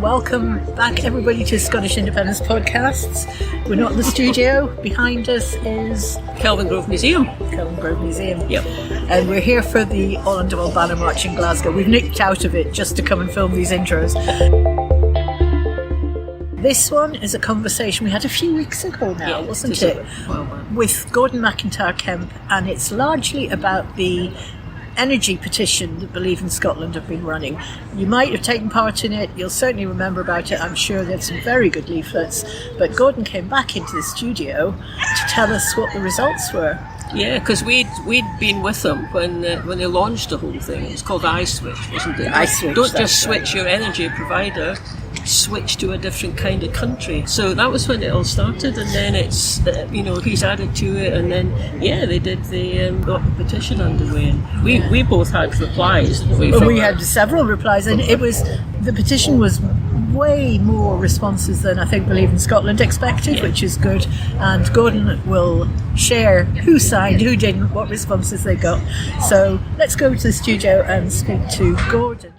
welcome back everybody to Scottish Independence Podcasts. We're not in the studio. Behind us is Kelvin Grove Museum. Yep. And we're here for the All Under One Banner March in Glasgow. We've nipped out of it just to come and film these intros. This one is a conversation we had a few weeks ago now, wasn't it? With Gordon MacIntyre-Kemp, and it's largely about the energy petition that Believe in Scotland have been running. You might have taken part in it, you'll certainly remember about it, I'm sure they had some very good leaflets, but Gordon came back into the studio to tell us what the results were. Yeah, because we'd been with them when they launched the whole thing. It was called iSwitch, wasn't it? iSwitch. Don't just switch your energy provider, switch to a different kind of country. So that was when it all started, and then it's he's added to it, and then they did got the petition underway, and we both had replies. We had several replies, and the petition was way more responses than I think Believe in Scotland expected, which is good. And Gordon will share who signed, who didn't, what responses they got. So let's go to the studio and speak to Gordon.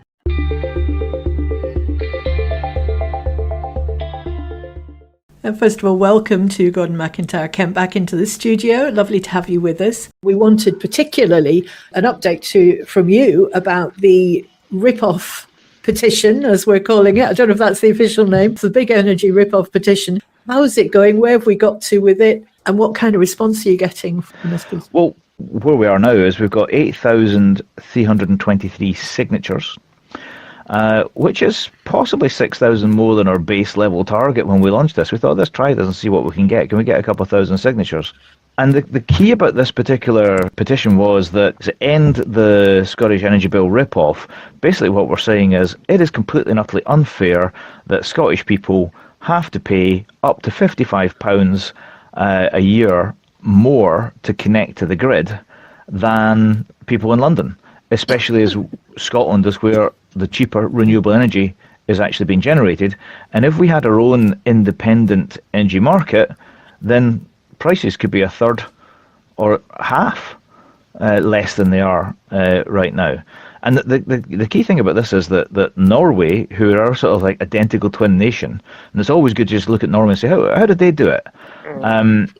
And first of all, welcome to Gordon MacIntyre-Kemp back into the studio. Lovely to have you with us. We wanted particularly an update from you about the rip-off petition, as we're calling it. I don't know if that's the official name. It's the big energy rip-off petition. How is it going? Where have we got to with it? And what kind of response are you getting from this piece? Well, where we are now is we've got 8,323 signatures, which is possibly 6,000 more than our base level target when we launched this. We thought, let's try this and see what we can get. Can we get a couple of thousand signatures? And the key about this particular petition was that to end the Scottish Energy Bill rip-off, basically what we're saying is it is completely and utterly unfair that Scottish people have to pay up to £55 a year more to connect to the grid than people in London, especially as Scotland is where the cheaper renewable energy is actually being generated. And if we had our own independent energy market, then prices could be a third or half less than they are right now. And the key thing about this is that Norway, who are sort of like identical twin nation, and it's always good to just look at Norway and say, how did they do it? And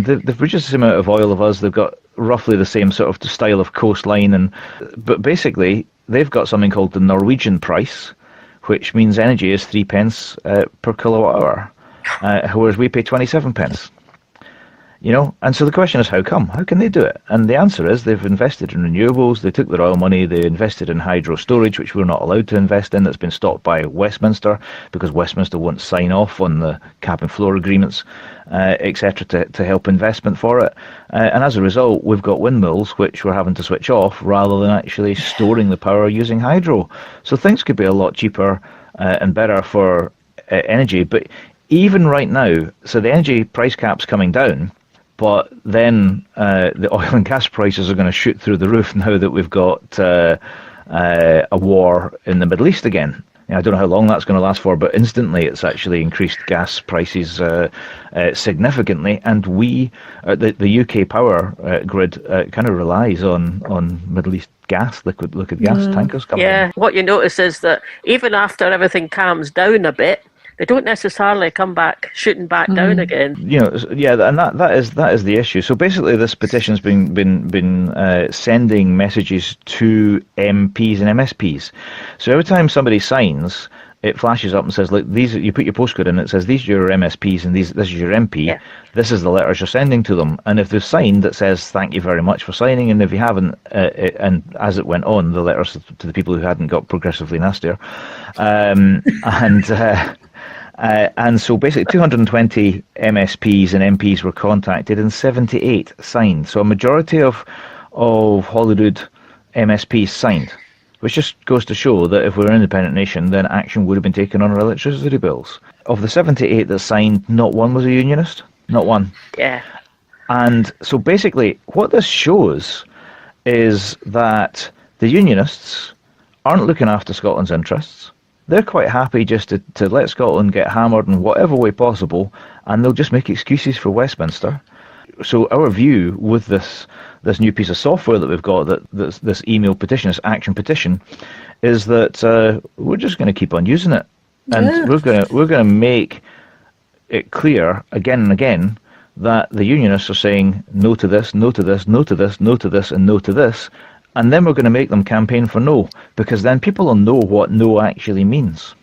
they've produced the same amount of oil of us. They've got roughly the same sort of style of coastline, but basically they've got something called the Norwegian price, which means energy is 3 pence per kilowatt hour, whereas we pay 27 pence. And so the question is, how come? How can they do it? And the answer is they've invested in renewables, they took their oil money, they invested in hydro storage, which we're not allowed to invest in. That's been stopped by Westminster because Westminster won't sign off on the cap and floor agreements, etc., to help investment for it. And as a result, we've got windmills which we're having to switch off rather than actually storing the power using hydro. So things could be a lot cheaper and better for energy. But even right now, so the energy price cap's coming down, but then the oil and gas prices are going to shoot through the roof now that we've got a war in the Middle East again. I don't know how long that's going to last for, but instantly it's actually increased gas prices significantly. And the UK power grid kind of relies on Middle East gas, liquid gas tankers coming in. Yeah, what you notice is that even after everything calms down a bit, they don't necessarily come back shooting back down again. And that is the issue. So basically, this petition's been sending messages to MPs and MSPs. So every time somebody signs, it flashes up and says, "Look, these." You put your postcode in, it says, "These are your MSPs and this is your MP. Yeah. This is the letters you're sending to them." And if they've signed, it says, "Thank you very much for signing." And if you haven't, and as it went on, the letters to the people who hadn't got progressively nastier, and so basically 220 MSPs and MPs were contacted and 78 signed. So a majority of Holyrood MSPs signed, which just goes to show that if we're an independent nation, then action would have been taken on our electricity bills. Of the 78 that signed, not one was a unionist. Not one. Yeah. And so basically what this shows is that the unionists aren't looking after Scotland's interests. They're quite happy just to let Scotland get hammered in whatever way possible, and they'll just make excuses for Westminster. So our view with this new piece of software that we've got, this email petition, this action petition, is that we're just going to keep on using it And we're gonna make it clear again and again that the unionists are saying no to this, no to this, no to this, no to this, and no to this, and then we're going to make them campaign for no, because then people will know what no actually means,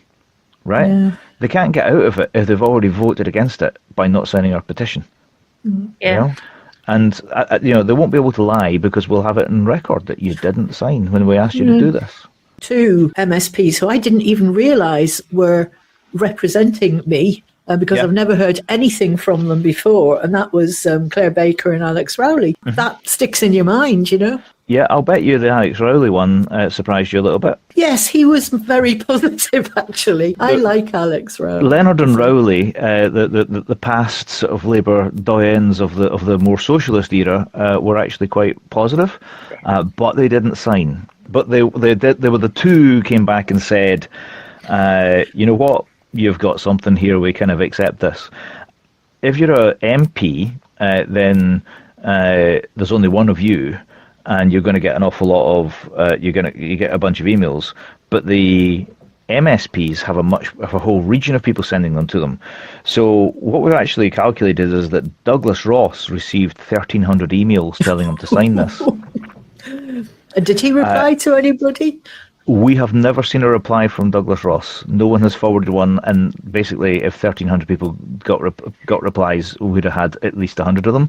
right? Yeah. They can't get out of it if they've already voted against it by not signing our petition. Yeah. You know? And they won't be able to lie because we'll have it in record that you didn't sign when we asked you to do this. 2 MSPs who I didn't even realise were representing me because I've never heard anything from them before, and that was Claire Baker and Alex Rowley. Mm-hmm. That sticks in your mind, you know? Yeah, I'll bet you the Alex Rowley one surprised you a little bit. Yes, he was very positive, actually. I like Alex Rowley. Leonard and Rowley, the past sort of Labour doyens of the more socialist era, were actually quite positive, but they didn't sign. But they were the 2 who came back and said, you know what, you've got something here, we kind of accept this. If you're a MP, then there's only one of you, and you're going to get an awful lot of you get a bunch of emails. But the MSPs have a whole region of people sending them to them. So what we've actually calculated is that Douglas Ross received 1,300 emails telling him to sign this. Did he reply to anybody? We have never seen a reply from Douglas Ross. No one has forwarded one, and basically, if 1,300 people got replies, we would have had at least 100 of them.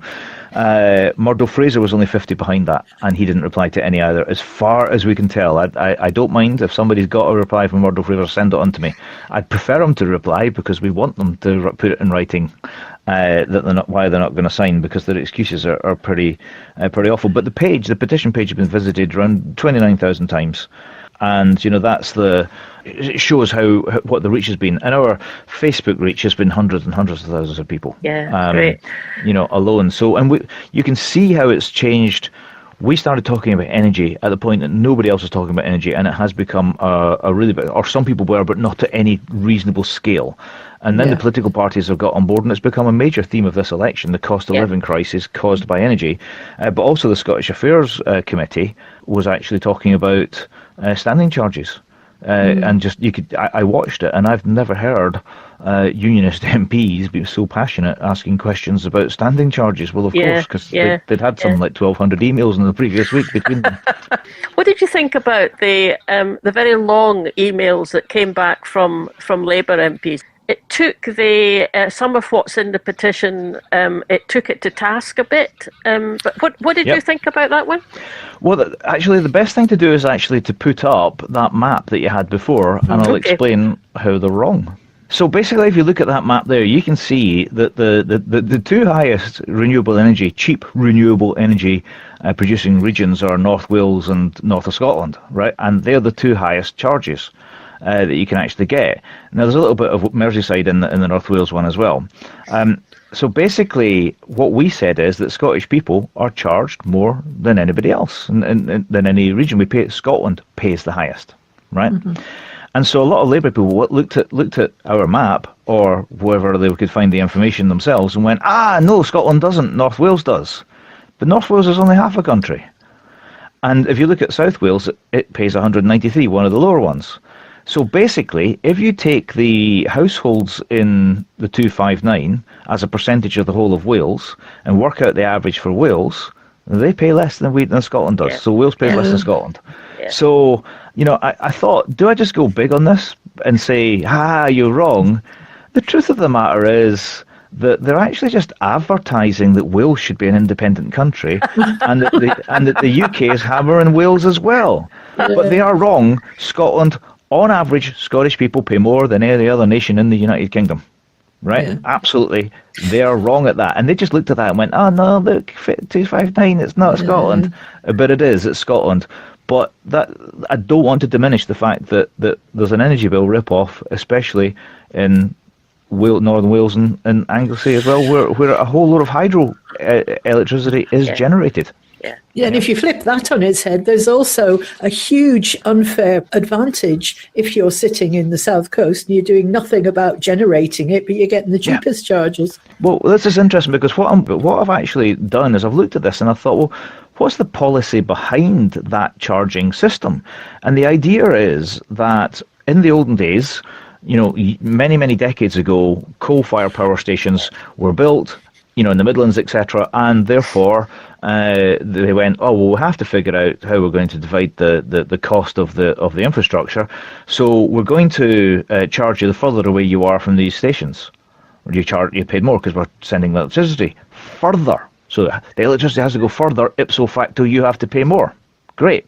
Murdo Fraser was only 50 behind that, and he didn't reply to any either, as far as we can tell. I don't mind if somebody's got a reply from Murdo Fraser, send it on to me. I'd prefer them to reply because we want them to put it in writing. Why they're not going to sign, because their excuses are pretty awful. But the petition page has been visited around 29,000 times. And it shows what the reach has been, and our Facebook reach has been hundreds and hundreds of thousands of people. Yeah, great. Alone. So, and you can see how it's changed. We started talking about energy at the point that nobody else was talking about energy, and it has become a really big, or some people were, but not to any reasonable scale. And then the political parties have got on board, and it's become a major theme of this election, the cost of living crisis caused by energy. But also the Scottish Affairs Committee was actually talking about standing charges. And just I watched it, and I've never heard unionist MPs be so passionate asking questions about standing charges. Well, of course, because they'd had something like 1,200 emails in the previous week between them. What did you think about the very long emails that came back from Labour MPs? It took some of what's in the petition, it took it to task a bit. But what did you think about that one? Well, actually, the best thing to do is actually to put up that map that you had before, and I'll explain how they're wrong. So basically, if you look at that map there, you can see that the 2 highest cheap renewable energy producing regions are North Wales and North of Scotland, right? And they're the 2 highest charges that you can actually get. Now, there's a little bit of Merseyside in the North Wales one as well. So basically, what we said is that Scottish people are charged more than anybody else, than any region. Scotland pays the highest, right? Mm-hmm. And so a lot of Labour people looked at our map, or wherever they could find the information themselves, and went, no, Scotland doesn't, North Wales does. But North Wales is only half a country. And if you look at South Wales, it pays 193, one of the lower ones. So basically, if you take the households in the 259 as a percentage of the whole of Wales and work out the average for Wales, they pay less than Scotland does. Yeah. So Wales pays less than Scotland. Yeah. So, I thought, do I just go big on this and say, you're wrong? The truth of the matter is that they're actually just advertising that Wales should be an independent country and that the UK is hammering Wales as well. Yeah. But they are wrong. Scotland, on average, Scottish people pay more than any other nation in the United Kingdom. Right? Yeah. Absolutely. They are wrong at that. And they just looked at that and went, no, look, 259, it's not Scotland. But it is, it's Scotland. But that I don't want to diminish the fact that there's an energy bill rip-off, especially in Northern Wales and Anglesey as well, where a whole lot of hydro electricity is generated. Yeah, and if you flip that on its head, there's also a huge unfair advantage if you're sitting in the South Coast and you're doing nothing about generating it, but you're getting the cheapest charges. Well, this is interesting because what I've actually done is I've looked at this and I thought, well, what's the policy behind that charging system? And the idea is that in the olden days, many, many decades ago, coal-fired power stations were built, in the Midlands, etc., and therefore they went, oh, well, we have to figure out how we're going to divide the cost of the infrastructure. So we're going to charge you the further away you are from these stations. You paid more because we're sending electricity further. So the electricity has to go further, ipso facto, you have to pay more. Great.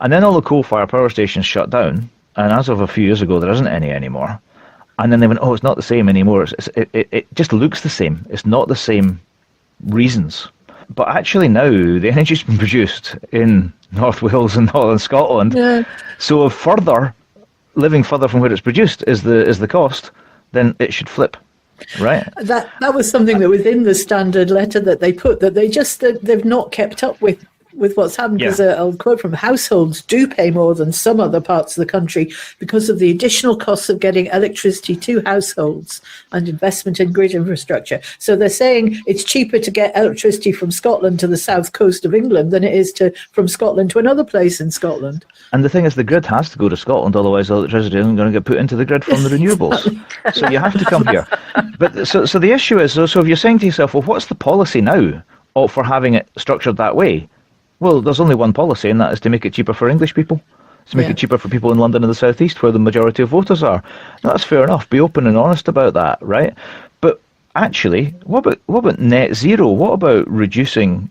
And then all the coal-fired power stations shut down, and as of a few years ago, there isn't any anymore. And then they went, oh, it's not the same anymore. It just looks the same. It's not the same reasons. But actually now, the energy's been produced in North Wales and Northern Scotland. Yeah. So if living further from where it's produced is the cost, then it should flip. Right. That was something that was in the standard letter that they put, that they've not kept up with what's happened, because I'll quote from, households do pay more than some other parts of the country because of the additional costs of getting electricity to households and investment in grid infrastructure. So they're saying it's cheaper to get electricity from Scotland to the south coast of England than it is from Scotland to another place in Scotland. And the thing is, the grid has to go to Scotland, otherwise electricity isn't going to get put into the grid from the renewables. So you have to come here. But so the issue is, so if you're saying to yourself, well, what's the policy now for having it structured that way? Well, there's only one policy, and that is to make it cheaper for English people, to make it cheaper for people in London and the South East, where the majority of voters are. Now, that's fair enough. Be open and honest about that, right? But actually, what about net zero? What about reducing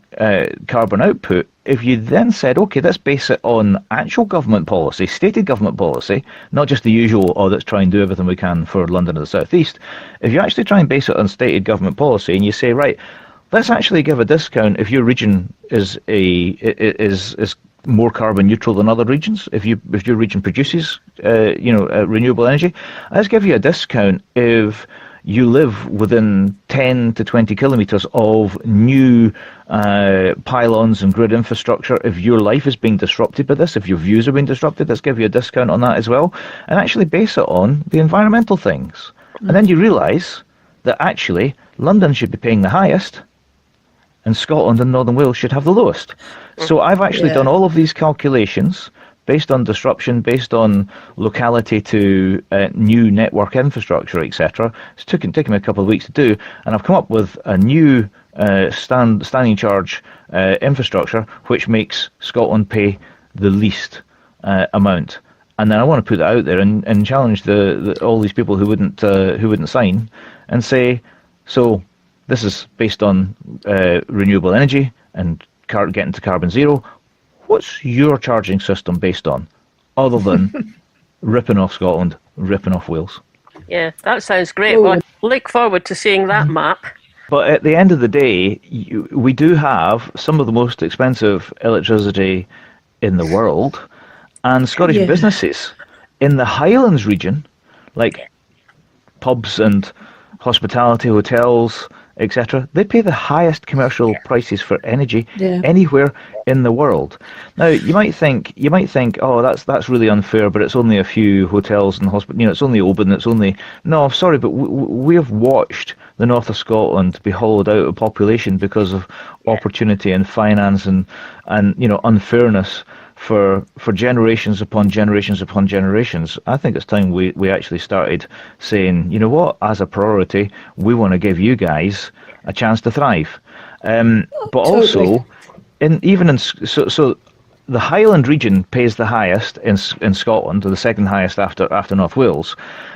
carbon output? If you then said, okay, let's base it on actual government policy, stated government policy, not just the usual, oh, let's try and do everything we can for London and the South East. If you actually try and base it on stated government policy, and you say, right, let's actually give a discount if your region is more carbon neutral than other regions. If your region produces renewable energy, let's give you a discount if you live within 10 to 20 kilometres of new pylons and grid infrastructure. If your life is being disrupted by this, if your views are being disrupted, let's give you a discount on that as well, and actually base it on the environmental things. And then you realise that actually London should be paying the highest, and Scotland and Northern Wales should have the lowest. So I've actually done all of these calculations based on disruption, based on locality to new network infrastructure, etc. It's taken me a couple of weeks to do, and I've come up with a new standing charge infrastructure, which makes Scotland pay the least amount. And then I want to put that out there and challenge all these people who wouldn't sign, and say, so this is based on renewable energy and getting to carbon zero. What's your charging system based on, other than ripping off Scotland, ripping off Wales? Yeah, that sounds great. Well, I look forward to seeing that map. But at the end of the day, we do have some of the most expensive electricity in the world, and Scottish businesses in the Highlands region, like pubs and hospitality, hotels, etc., they pay the highest commercial prices for energy anywhere in the world. Now, you might think, oh, that's really unfair, but it's only a few hotels and hospitals. It's only Oban. It's only no. Sorry, but we have watched the north of Scotland be hollowed out of population because of opportunity and finance and unfairness for generations upon generations upon generations. I think it's time we actually started saying, you know what, as a priority, we want to give you guys a chance to thrive. But also, so the Highland region pays the highest in Scotland, or the second highest after North Wales.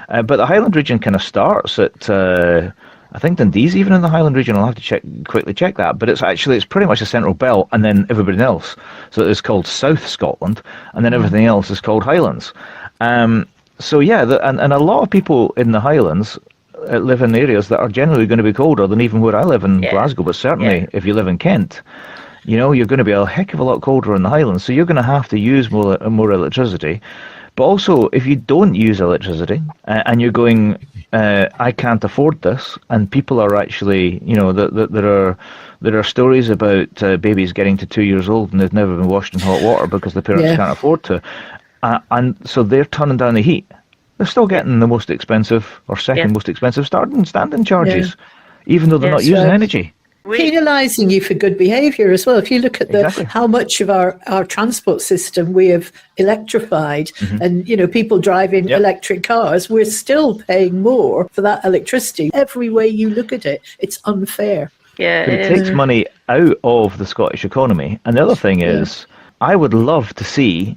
But the Highland region kind of starts at I think Dundee's even in the Highland region. I'll have to quickly check that, but it's pretty much a central belt, and then everybody else. So it's called South Scotland, and then everything else is called Highlands. So yeah, and a lot of people in the Highlands live in areas that are generally going to be colder than even where I live in Glasgow. But certainly, if you live in Kent, you're going to be a heck of a lot colder in the Highlands. So you're going to have to use more electricity. But also, if you don't use electricity and you're going, I can't afford this, and people are actually, there are stories about babies getting to 2 years old and they've never been washed in hot water because the parents can't afford to, and so they're turning down the heat. They're still getting the most expensive or second most expensive standing charges, even though they're not using energy. penalising you for good behaviour as well. If you look at how much of our transport system we have electrified, and people driving electric cars, we're still paying more for that electricity. Every way you look at it, it's unfair. Yeah, It takes money out of the Scottish economy. And the other thing is, I would love to see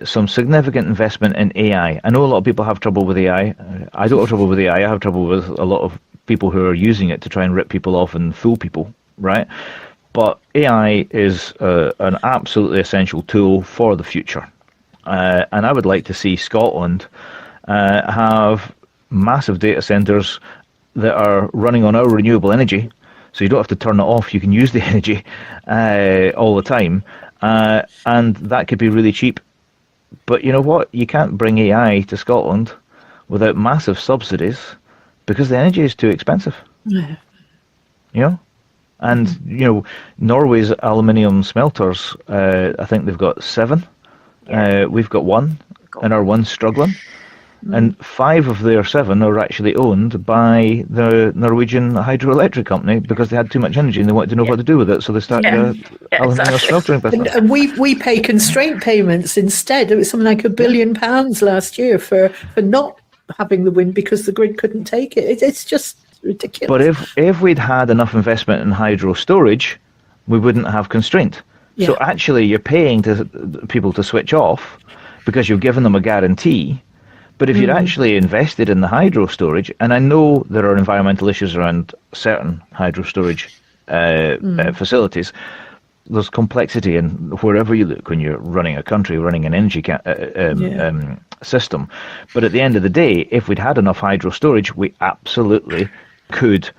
some significant investment in AI. I know a lot of people have trouble with AI. I don't have trouble with AI. I have trouble with a lot of people who are using it to try and rip people off and fool people, right? But AI is an absolutely essential tool for the future. And I would like to see Scotland have massive data centres that are running on our renewable energy. So you don't have to turn it off. You can use the energy all the time. And that could be really cheap. But you know what? You can't bring AI to Scotland without massive subsidies because the energy is too expensive. Yeah. And, Norway's aluminium smelters, I think they've got 7. We've got 1, and our one's struggling. And 5 of their 7 are actually owned by the Norwegian hydroelectric company because they had too much energy and they wanted to know what to do with it, so they started aluminium smeltering business. And we pay constraint payments instead. It was something like £1 billion last year for not having the wind because the grid couldn't take it. It's just ridiculous. But if we'd had enough investment in hydro storage, we wouldn't have constraint. Yeah. So actually you're paying people to switch off because you've given them a guarantee. But if you'd actually invested in the hydro storage, and I know there are environmental issues around certain hydro storage facilities, there's complexity in wherever you look when you're running a country, running an energy system. But at the end of the day, if we'd had enough hydro storage, we absolutely could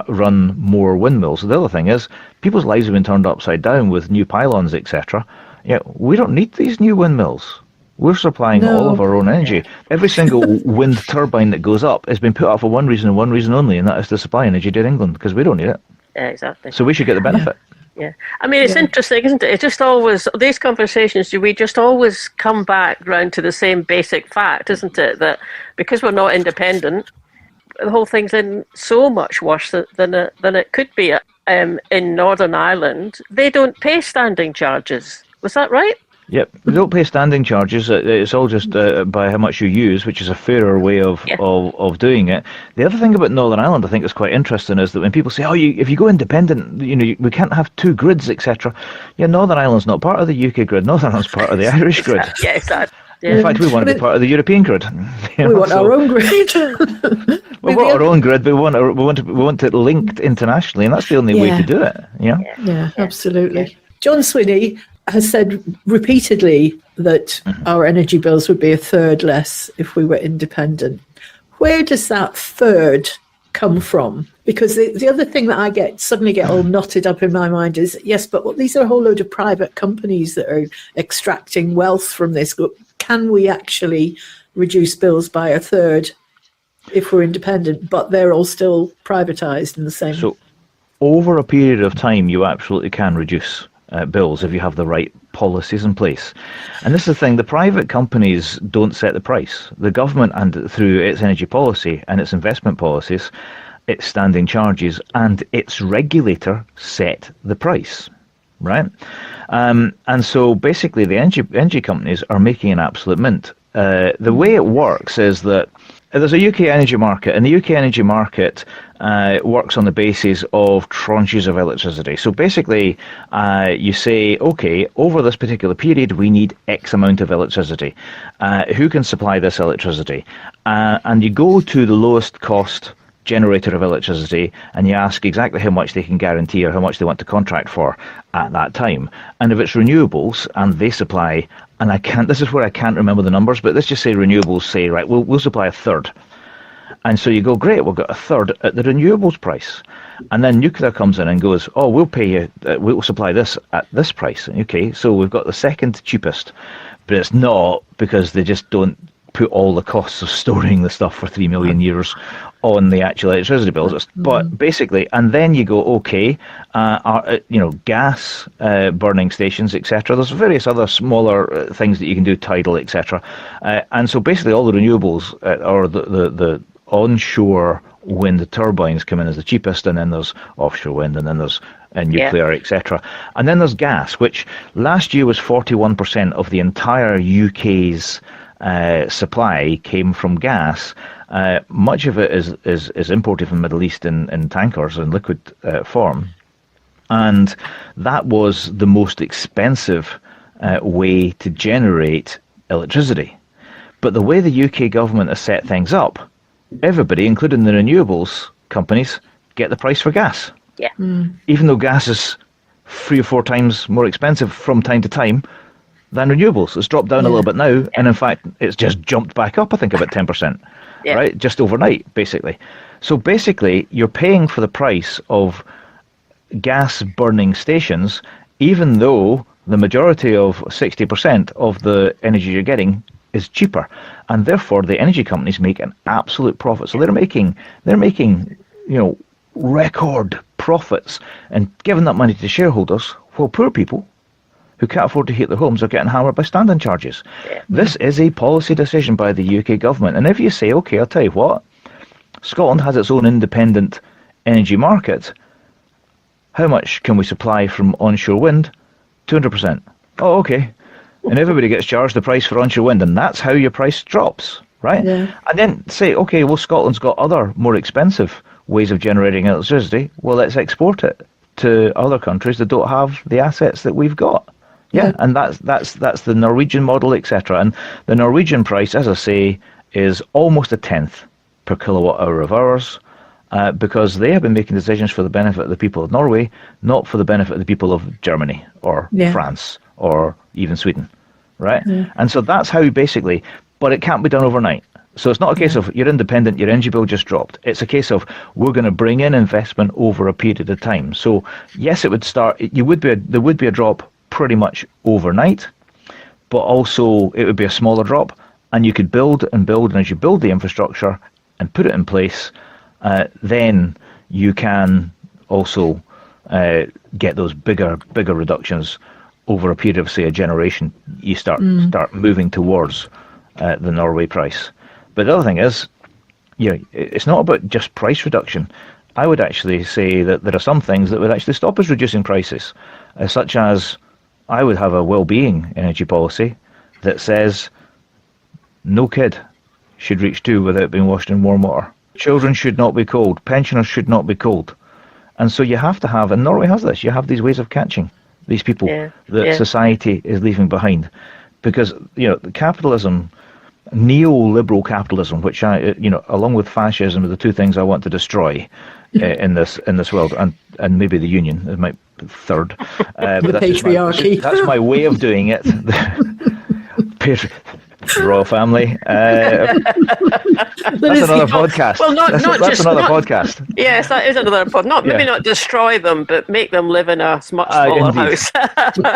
run more windmills. The other thing is, people's lives have been turned upside down with new pylons, etc. Yeah, we don't need these new windmills. We're supplying all of our own energy. Every single wind turbine that goes up has been put up for one reason and one reason only, and that is to supply energy to England, because we don't need it. Yeah, exactly. So we should get the benefit. Yeah. I mean, it's interesting, isn't it? It just always, these conversations, we just always come back round to the same basic fact, isn't it? That because we're not independent, the whole thing's in so much worse than it could be. In Northern Ireland, they don't pay standing charges. Was that right? Yep, we don't pay standing charges. It's all just by how much you use, which is a fairer way of doing it. The other thing about Northern Ireland I think is quite interesting is that when people say, if you go independent, we can't have 2 grids, etc. Yeah, Northern Ireland's not part of the UK grid. Northern Ireland's part of the Irish grid. Yeah, exactly. Yeah. In fact, we want to be part of the European grid. We want our own grid. We want our own grid, but we want it linked internationally, and that's the only way to do it. Yeah, absolutely. Yeah. John Swinney has said repeatedly that our energy bills would be a third less if we were independent. Where does that third come from? Because the other thing that I suddenly get all knotted up in my mind is, yes, but these are a whole load of private companies that are extracting wealth from this. Can we actually reduce bills by a third if we're independent, but they're all still privatised in the same? So over a period of time, you absolutely can reduce bills if you have the right policies in place. And this is the thing, the private companies don't set the price. The government, and through its energy policy and its investment policies, its standing charges and its regulator set the price, right? And so basically the energy companies are making an absolute mint. The way it works is that there's a UK energy market, and the UK energy market works on the basis of tranches of electricity. So basically, you say, okay, over this particular period, we need X amount of electricity. Who can supply this electricity? And you go to the lowest cost generator of electricity, and you ask exactly how much they can guarantee or how much they want to contract for at that time. And if it's renewables and they supply, and this is where I can't remember the numbers, but let's just say renewables say, right, we'll supply a third. And so you go, great, we've got a third at the renewables price. And then nuclear comes in and goes, we'll pay you, we'll supply this at this price. Okay, so we've got the second cheapest, but it's not, because they just don't put all the costs of storing the stuff for 3 million years on the actual electricity bills. But basically, and then you go, okay, gas burning stations, etc. There's various other smaller things that you can do, tidal, etc. And so basically all the renewables or the onshore wind turbines come in as the cheapest, and then there's offshore wind, and then there's nuclear, etc. And then there's gas, which last year was 41% of the entire UK's supply came from gas. Much of it is imported from the Middle East in tankers in liquid form. And that was the most expensive way to generate electricity. But the way the UK government has set things up, everybody, including the renewables companies, get the price for gas. Yeah. Even though gas is 3 or 4 times more expensive from time to time than renewables. It's dropped down a little bit now, and in fact, it's just jumped back up, I think, about 10%, right? Just overnight, basically. So basically, you're paying for the price of gas burning stations, even though the majority of 60% of the energy you're getting is cheaper, and therefore the energy companies make an absolute profit. So they're making record profits and giving that money to shareholders, while poor people who can't afford to heat their homes are getting hammered by standing charges. This is a policy decision by the UK government. And if you say, okay, I'll tell you what, Scotland has its own independent energy market, how much can we supply from onshore wind? 200%. Oh, okay. And everybody gets charged the price for onshore wind, and that's how your price drops, right? And then say, okay, well, Scotland's got other more expensive ways of generating electricity. Well, let's export it to other countries that don't have the assets that we've got. And that's the Norwegian model, etc. And the Norwegian price, as I say, is almost a tenth per kilowatt hour of ours, because they have been making decisions for the benefit of the people of Norway, not for the benefit of the people of Germany or France or even Sweden, right? And so that's how basically, but it can't be done overnight. So it's not a case of you're independent, your energy bill just dropped. It's a case of we're going to bring in investment over a period of time. So yes, it would start. There would be a drop pretty much overnight, but also it would be a smaller drop, and you could build and build, and as you build the infrastructure and put it in place, then you can also get those bigger reductions over a period of, say, a generation. You start moving towards the Norway price. But the other thing is, it's not about just price reduction. I would actually say that there are some things that would actually stop us reducing prices, such as I would have a well-being energy policy that says no kid should reach 2 without being washed in warm water. Children should not be cold. Pensioners should not be cold. And so you have to have, and Norway has this, you have these ways of catching these people that society is leaving behind. Because, capitalism, neoliberal capitalism, which along with fascism, are the two things I want to destroy in this world, and maybe the union, it might be third. The patriarchy. That's my way of doing it. Royal family. That's another podcast. Well, that's another podcast. Yes, that is another podcast. Maybe not destroy them, but make them live in a much smaller house.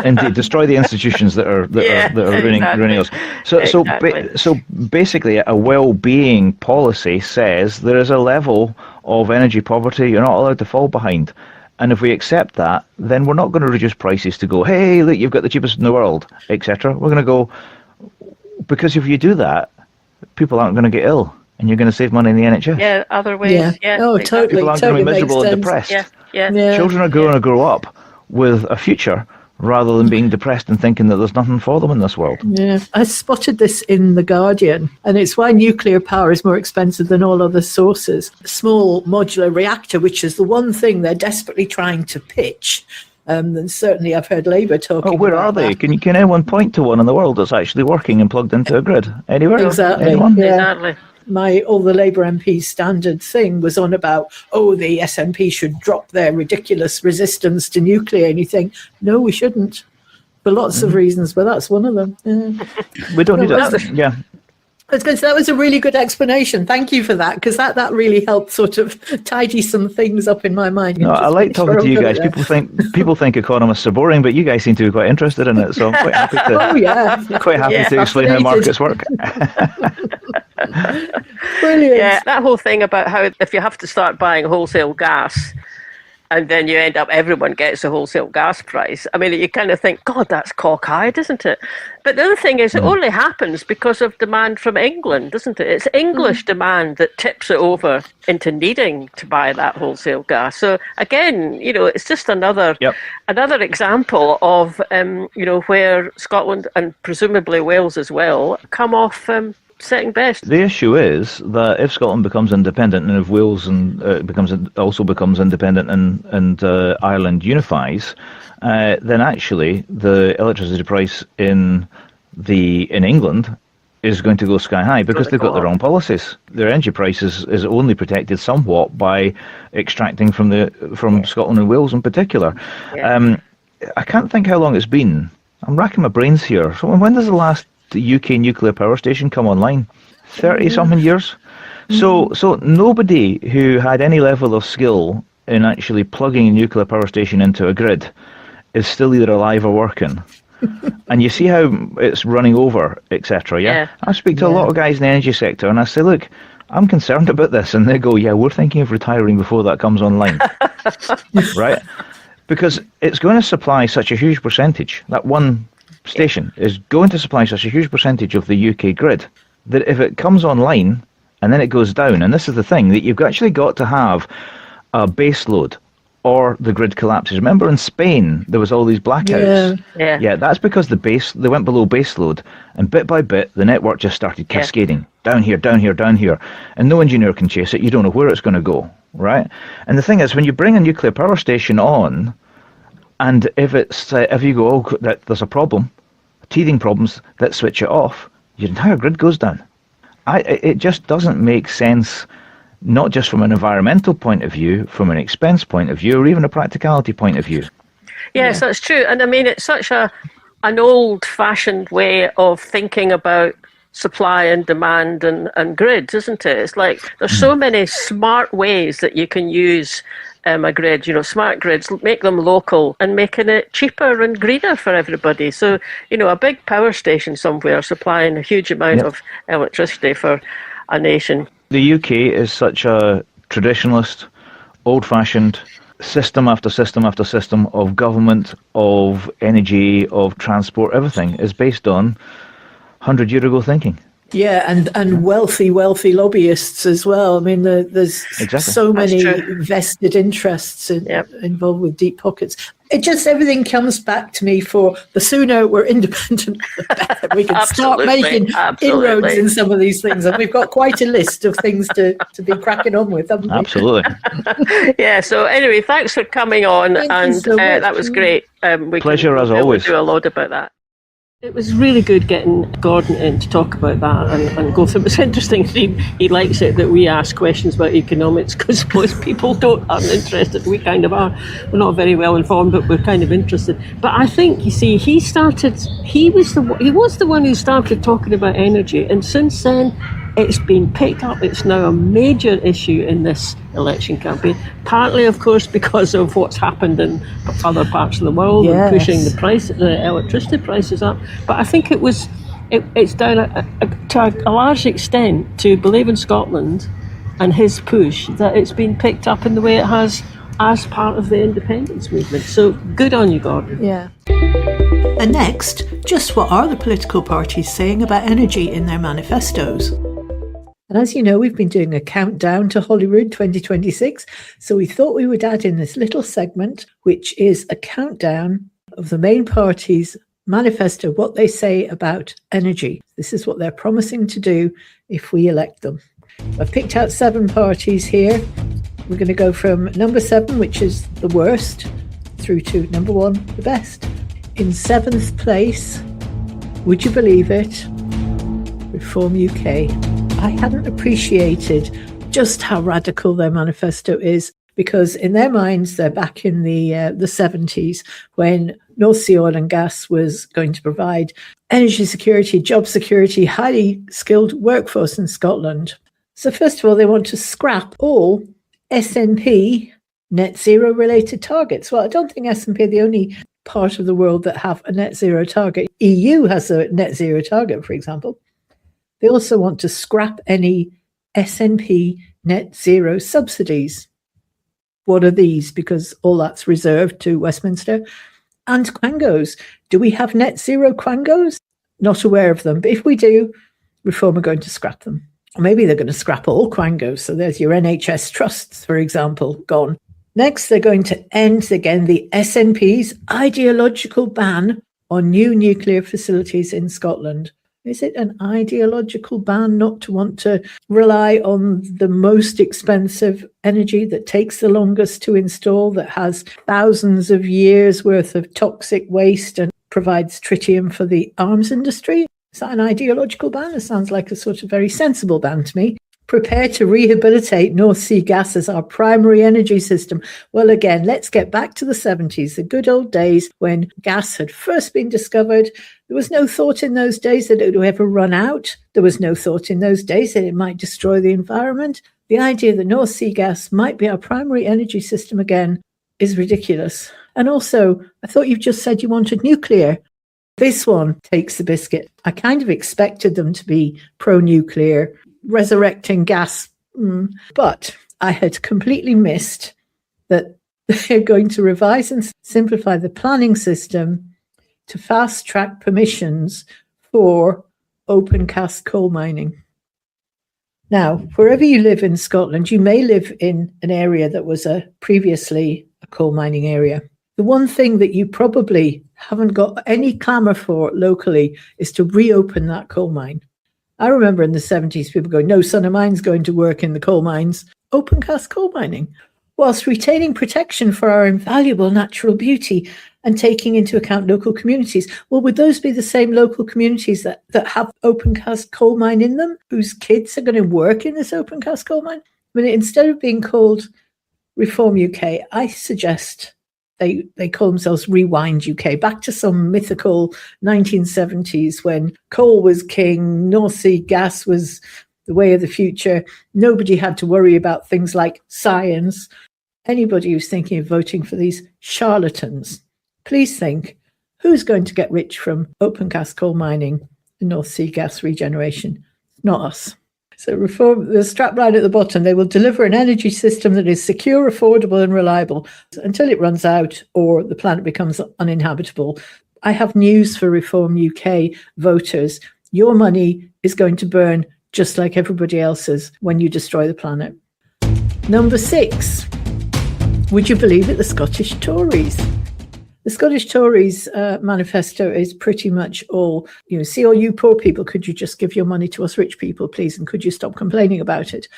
Indeed, destroy the institutions that are ruining us. So basically, a well-being policy says there is a level of energy poverty you're not allowed to fall behind. And if we accept that, then we're not going to reduce prices to go, hey, look, you've got the cheapest in the world, etc. We're going to go, because if you do that, people aren't going to get ill, and you're going to save money in the NHS. Yeah, other ways. Yeah. Oh, totally. People aren't going to be miserable and depressed. Yeah. Children are going to grow up with a future rather than being depressed and thinking that there's nothing for them in this world. Yeah, I spotted this in The Guardian, and it's why nuclear power is more expensive than all other sources. Small modular reactor, which is the one thing they're desperately trying to pitch. And certainly I've heard Labour talking about where are they? that. Can anyone point to one in the world that's actually working and plugged into a grid? Anywhere? Exactly. Anyone? Yeah. Exactly. All the Labour MPs' standard thing was on about, the SNP should drop their ridiculous resistance to nuclear. And you think, no, we shouldn't, for lots of reasons, but that's one of them. Yeah. We don't need it. Yeah. I was going to say, that was a really good explanation. Thank you for that, because that really helped sort of tidy some things up in my mind. No, I like talking to you guys. People think economists are boring, but you guys seem to be quite interested in it. So I'm quite happy to explain how markets work. Brilliant. Yeah, that whole thing about how if you have to start buying wholesale gas, and then you end up, everyone gets a wholesale gas price. I mean, you kind of think, God, that's cockeyed, isn't it? But the other thing is, it only happens because of demand from England, doesn't it? It's English demand that tips it over into needing to buy that wholesale gas. So again, it's just another example of, where Scotland and presumably Wales as well come off second best. The issue is that if Scotland becomes independent and if Wales also becomes independent and Ireland unifies, then actually the electricity price in England is going to go sky high because they've got the wrong policies. Their energy price is only protected somewhat by extracting from Scotland and Wales in particular. Yeah. I can't think how long it's been. I'm racking my brains here. So when does the last UK nuclear power station come online? 30-something years. So nobody who had any level of skill in actually plugging a nuclear power station into a grid is still either alive or working. And you see how it's running over, etc. Yeah? I speak to a lot of guys in the energy sector and I say, look, I'm concerned about this. And they go, yeah, we're thinking of retiring before that comes online. Right? Because it's going to supply such a huge percentage. That one station is going to supply such a huge percentage of the UK grid that if it comes online and then it goes down, and this is the thing, that you've actually got to have a base load or the grid collapses. Remember in Spain there was all these blackouts? Yeah, that's because they went below base load, and bit by bit the network just started cascading down here, down here, down here, and no engineer can chase it. You don't know where it's going to go, right? And the thing is, when you bring a nuclear power station on, and if you go, there's a problem, teething problems that switch it off, your entire grid goes down. It just doesn't make sense, not just from an environmental point of view, from an expense point of view, or even a practicality point of view. Yes, that's true. And I mean, it's such an old-fashioned way of thinking about supply and demand and grids, isn't it? It's like there's so many smart ways that you can use a grid, smart grids, make them local and making it cheaper and greener for everybody. So, a big power station somewhere supplying a huge amount of electricity for a nation. The UK is such a traditionalist, old-fashioned system after system after system of government, of energy, of transport. Everything is based on 100-year-ago thinking. Yeah, and wealthy lobbyists as well. I mean, there's so many vested interests involved with deep pockets. It just, everything comes back to me for the sooner we're independent, the better. We can start making inroads in some of these things. And we've got quite a list of things to be cracking on with, haven't we? Absolutely. Yeah, so anyway, thanks for coming on. Thank you so much. That was great. Pleasure as always. We'll do a lot about that. It was really good getting Gordon in to talk about that and go through. It's interesting. He likes it that we ask questions about economics because most people aren't interested. We kind of are. We're not very well informed, but we're kind of interested. But I think, you see, he was the one who started talking about energy, and since then it's been picked up. It's now a major issue in this election campaign, partly, of course, because of what's happened in other parts of the world and pushing the electricity prices up. But I think it's down to a large extent to Believe in Scotland and his push that it's been picked up in the way it has as part of the independence movement. So good on you, Gordon. Yeah. And next, just what are the political parties saying about energy in their manifestos? And as you know, we've been doing a countdown to Holyrood 2026. So we thought we would add in this little segment, which is a countdown of the main parties' manifesto, what they say about energy. This is what they're promising to do if we elect them. I've picked out 7 parties here. We're going to go from number 7, which is the worst, through to number 1, the best. In 7th place, would you believe it? Reform UK. I hadn't appreciated just how radical their manifesto is, because in their minds, they're back in the 70s when North Sea oil and gas was going to provide energy security, job security, highly skilled workforce in Scotland. So first of all, they want to scrap all SNP net zero related targets. Well, I don't think SNP are the only part of the world that have a net zero target. EU has a net zero target, for example. They also want to scrap any SNP net zero subsidies. What are these? Because all that's reserved to Westminster. And quangos. Do we have net zero quangos? Not aware of them. But if we do, Reform are going to scrap them. Or maybe they're going to scrap all quangos. So there's your NHS trusts, for example, gone. Next, they're going to end, again, the SNP's ideological ban on new nuclear facilities in Scotland. Is it an ideological ban not to want to rely on the most expensive energy that takes the longest to install, that has thousands of years worth of toxic waste and provides tritium for the arms industry? Is that an ideological ban? It sounds like a sort of very sensible ban to me. Prepare to rehabilitate North Sea gas as our primary energy system. Well, again, let's get back to the 70s, the good old days when gas had first been discovered. There was no thought in those days that it would ever run out. There was no thought in those days that it might destroy the environment. The idea that North Sea gas might be our primary energy system again is ridiculous. And also, I thought you just said you wanted nuclear. This one takes the biscuit. I kind of expected them to be pro-nuclear, resurrecting gas, but I had completely missed that they're going to revise and simplify the planning system to fast-track permissions for open cast coal mining. Now, wherever you live in Scotland, you may live in an area that was previously a coal mining area. The one thing that you probably haven't got any clamour for locally is to reopen that coal mine. I remember in the 70s, people going, no son of mine's going to work in the coal mines. Open cast coal mining, whilst retaining protection for our invaluable natural beauty and taking into account local communities. Well, would those be the same local communities that have open cast coal mine in them, whose kids are going to work in this open cast coal mine? I mean, instead of being called Reform UK, I suggest they call themselves Rewind UK, back to some mythical 1970s when coal was king, North Sea gas was the way of the future. Nobody had to worry about things like science. Anybody who's thinking of voting for these charlatans, please think, who's going to get rich from open cast coal mining and North Sea gas regeneration? Not us. So Reform, the strapline at the bottom, they will deliver an energy system that is secure, affordable and reliable until it runs out or the planet becomes uninhabitable. I have news for Reform UK voters. Your money is going to burn just like everybody else's when you destroy the planet. Number 6, would you believe it, the Scottish Tories? The Scottish Tories manifesto is pretty much all, see all you poor people, could you just give your money to us rich people, please? And could you stop complaining about it?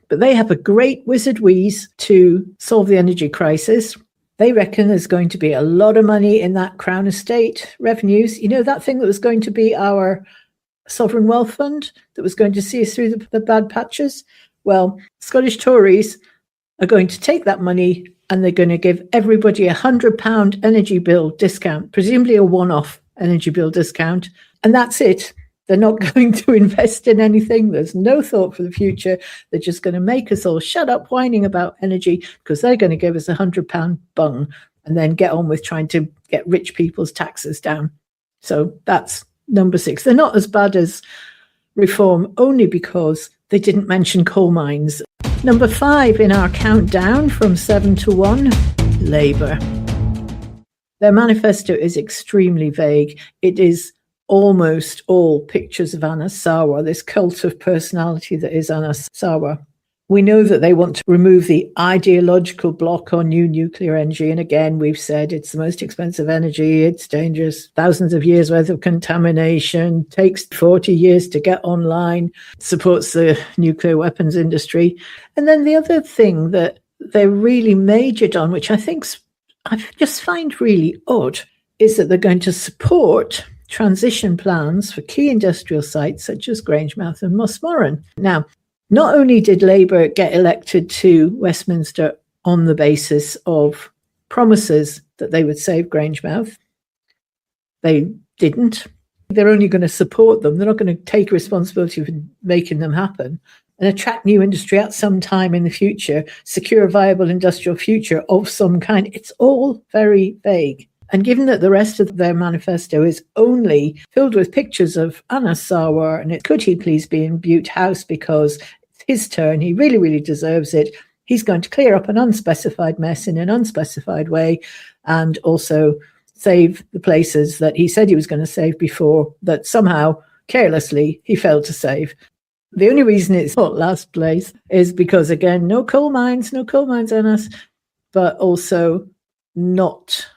But they have a great wizard wheeze to solve the energy crisis. They reckon there's going to be a lot of money in that Crown Estate revenues. That thing that was going to be our sovereign wealth fund that was going to see us through the bad patches? Well, Scottish Tories are going to take that money and they're going to give everybody £100 energy bill discount, presumably a one-off energy bill discount. And that's it. They're not going to invest in anything. There's no thought for the future. They're just going to make us all shut up whining about energy because they're going to give us £100 bung and then get on with trying to get rich people's taxes down. So that's number 6. They're not as bad as Reform only because they didn't mention coal mines. Number 5 in our countdown from 7 to 1, Labour. Their manifesto is extremely vague. It is almost all pictures of Anas Sarwar, this cult of personality that is Anas Sarwar. We know that they want to remove the ideological block on new nuclear energy. And again, we've said it's the most expensive energy. It's dangerous. Thousands of years worth of contamination. Takes 40 years to get online. Supports the nuclear weapons industry. And then the other thing that they're really majored on, which I just find really odd, is that they're going to support transition plans for key industrial sites such as Grangemouth and Mossmoran. Now, not only did Labour get elected to Westminster on the basis of promises that they would save Grangemouth, they didn't. They're only going to support them. They're not going to take responsibility for making them happen and attract new industry at some time in the future, secure a viable industrial future of some kind. It's all very vague. And given that the rest of their manifesto is only filled with pictures of Anas Sarwar, and could he please be in Bute House because it's his turn, he really, really deserves it. he's going to clear up an unspecified mess in an unspecified way and also save the places that he said he was going to save before, that somehow, carelessly, he failed to save. The only reason it's not last place is because, again, no coal mines on us, but also not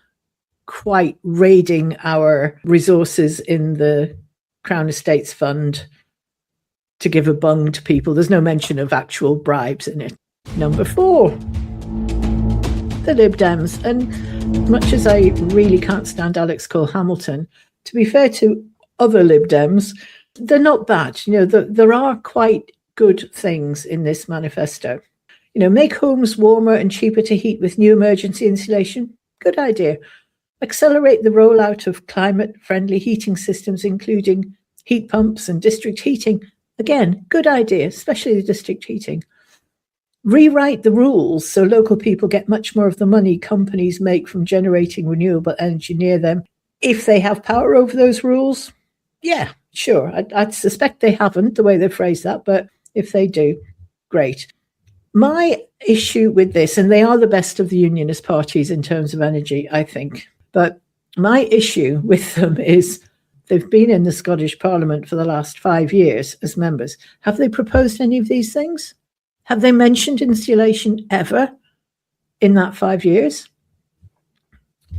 quite raiding our resources in the Crown Estates Fund to give a bung to people. There's no mention of actual bribes in it. Number 4, the Lib Dems. And much as I really can't stand Alex Cole-Hamilton, to be fair to other Lib Dems, they're not bad. There are quite good things in this manifesto. Make homes warmer and cheaper to heat with new emergency insulation. Good idea. Accelerate the rollout of climate-friendly heating systems, including heat pumps and district heating. Again, good idea, especially the district heating. Rewrite the rules so local people get much more of the money companies make from generating renewable energy near them. If they have power over those rules, yeah, sure. I suspect they haven't, the way they phrase that, but if they do, great. My issue with this, and they are the best of the unionist parties in terms of energy, I think, but my issue with them is they've been in the Scottish Parliament for the last 5 years as members. Have they proposed any of these things? Have they mentioned insulation ever in that 5 years?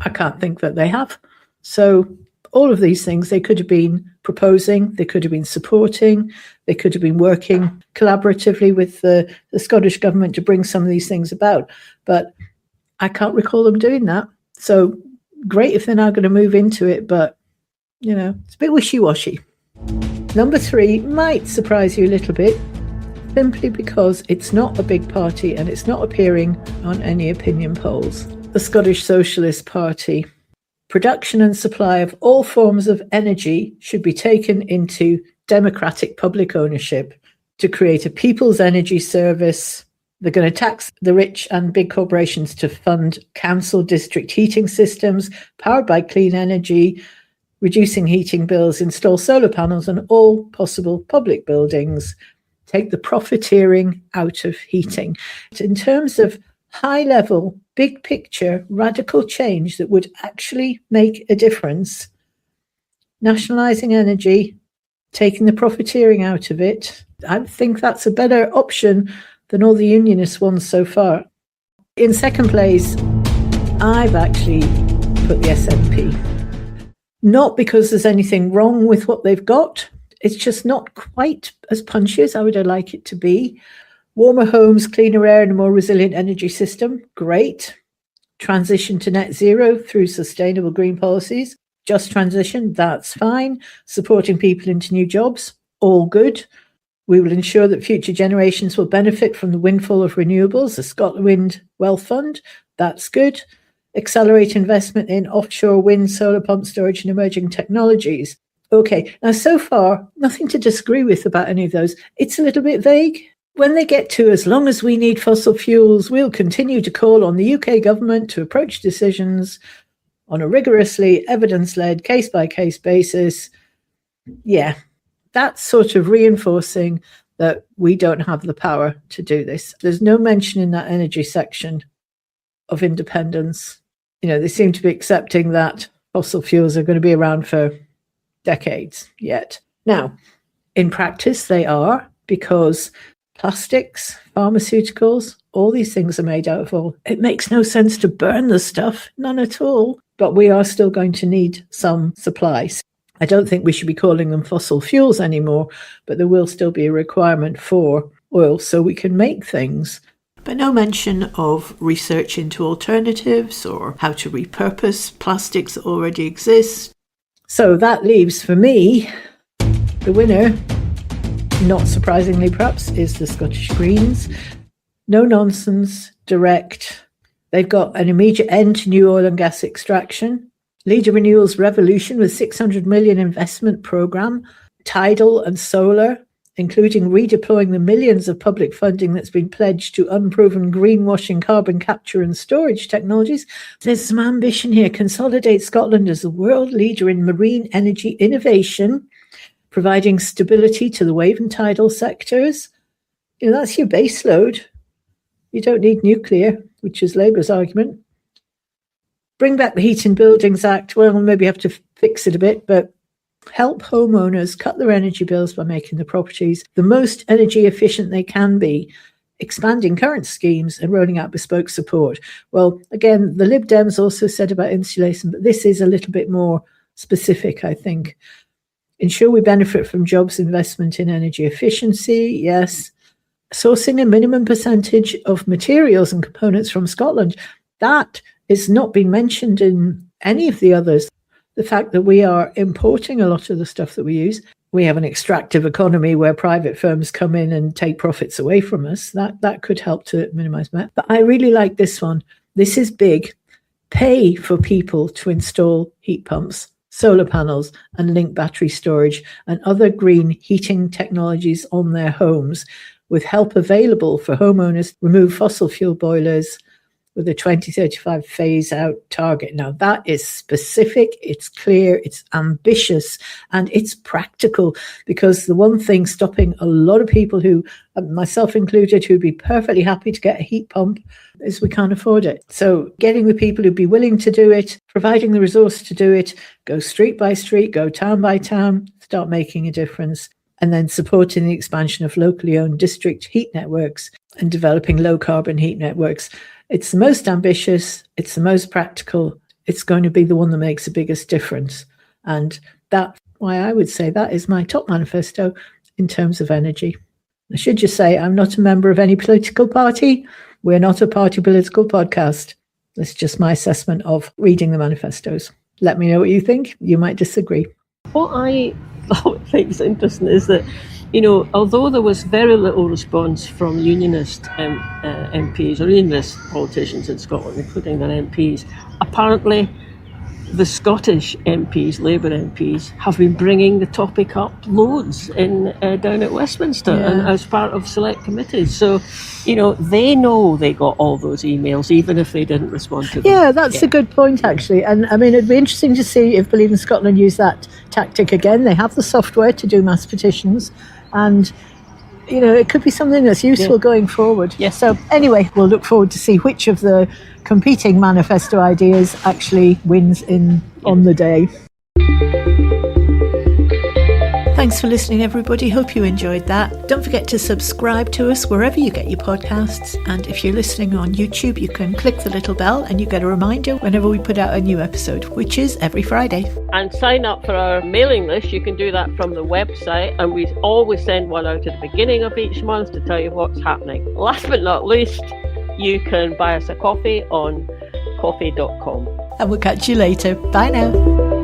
I can't think that they have. So all of these things they could have been proposing, they could have been supporting, they could have been working collaboratively with the Scottish government to bring some of these things about. But I can't recall them doing that. So great if they're now going to move into it, but, it's a bit wishy-washy. Number 3 might surprise you a little bit, simply because it's not a big party and it's not appearing on any opinion polls. The Scottish Socialist Party. Production and supply of all forms of energy should be taken into democratic public ownership to create a people's energy service. They're going to tax the rich and big corporations to fund council district heating systems powered by clean energy, reducing heating bills, install solar panels on all possible public buildings, take the profiteering out of heating. In terms of high-level, big picture, radical change that would actually make a difference, nationalising energy, taking the profiteering out of it, I think that's a better option than all the unionist ones so far. In second place, I've actually put the SNP. Not because there's anything wrong with what they've got, it's just not quite as punchy as I would like it to be. Warmer homes, cleaner air and a more resilient energy system, great. Transition to net zero through sustainable green policies, just transition, that's fine. Supporting people into new jobs, all good. We will ensure that future generations will benefit from the windfall of renewables, the Scotland Wind Wealth Fund, that's good. Accelerate investment in offshore wind, solar pump storage and emerging technologies. Okay, now so far, nothing to disagree with about any of those. It's a little bit vague. When they get to as long as we need fossil fuels, we'll continue to call on the UK government to approach decisions on a rigorously evidence-led, case-by-case basis. Yeah, that's sort of reinforcing that we don't have the power to do this. There's no mention in that energy section of independence. They seem to be accepting that fossil fuels are going to be around for decades yet. Now, in practice, they are, because plastics, pharmaceuticals, all these things are made out of oil. It makes no sense to burn the stuff, none at all. But we are still going to need some supplies. I don't think we should be calling them fossil fuels anymore, but there will still be a requirement for oil so we can make things. But no mention of research into alternatives or how to repurpose plastics that already exist. So that leaves, for me, the winner, not surprisingly perhaps, is the Scottish Greens. No nonsense, direct. They've got an immediate end to new oil and gas extraction. Lead a renewables revolution with 600 million investment programme, tidal and solar, including redeploying the millions of public funding that's been pledged to unproven greenwashing carbon capture and storage technologies. There's some ambition here. Consolidate Scotland as a world leader in marine energy innovation, providing stability to the wave and tidal sectors. That's your baseload. You don't need nuclear, which is Labour's argument. Bring back the Heating Buildings Act. Well, maybe have to fix it a bit, but help homeowners cut their energy bills by making the properties the most energy efficient they can be, expanding current schemes and rolling out bespoke support. Well, again, the Lib Dems also said about insulation, but this is a little bit more specific, I think. Ensure we benefit from jobs investment in energy efficiency, yes. Sourcing a minimum percentage of materials and components from Scotland. That is not being mentioned in any of the others. The fact that we are importing a lot of the stuff that we use. We have an extractive economy where private firms come in and take profits away from us. That could help to minimise that. But I really like this one. This is big. Pay for people to install heat pumps, solar panels, and link battery storage and other green heating technologies on their homes, with help available for homeowners. Remove fossil fuel boilers with a 2035 phase-out target. Now, that is specific, it's clear, it's ambitious, and it's practical, because the one thing stopping a lot of people who, myself included, who'd be perfectly happy to get a heat pump is we can't afford it. So getting the people who'd be willing to do it, providing the resource to do it, go street by street, go town by town, start making a difference, and then supporting the expansion of locally owned district heat networks and developing low-carbon heat networks. It's the most ambitious, it's the most practical, it's going to be the one that makes the biggest difference. And that's why I would say that is my top manifesto in terms of energy. I should just say I'm not a member of any political party. We're not a party political podcast. That's just my assessment of reading the manifestos. Let me know what you think. You might disagree. What I think is interesting is that, you know, although there was very little response from unionist MPs or unionist politicians in Scotland, including their MPs, apparently the Scottish MPs, Labour MPs, have been bringing the topic up loads down at Westminster and as part of select committees. So, you know, they know they got all those emails, even if they didn't respond to them. Yeah, that's a good point, actually. And I mean, it'd be interesting to see if Believe in Scotland use that tactic again. They have the software to do mass petitions, and you know, it could be something that's useful going forward. Yes. So anyway, we'll look forward to see which of the competing manifesto ideas actually wins on the day. Thanks for listening, everybody. Hope you enjoyed that. Don't forget to subscribe to us wherever you get your podcasts. And if you're listening on YouTube, you can click the little bell and you get a reminder whenever we put out a new episode, which is every Friday. And sign up for our mailing list. You can do that from the website. And we always send one out at the beginning of each month to tell you what's happening. Last but not least, you can buy us a coffee on coffee.com. And we'll catch you later. Bye now.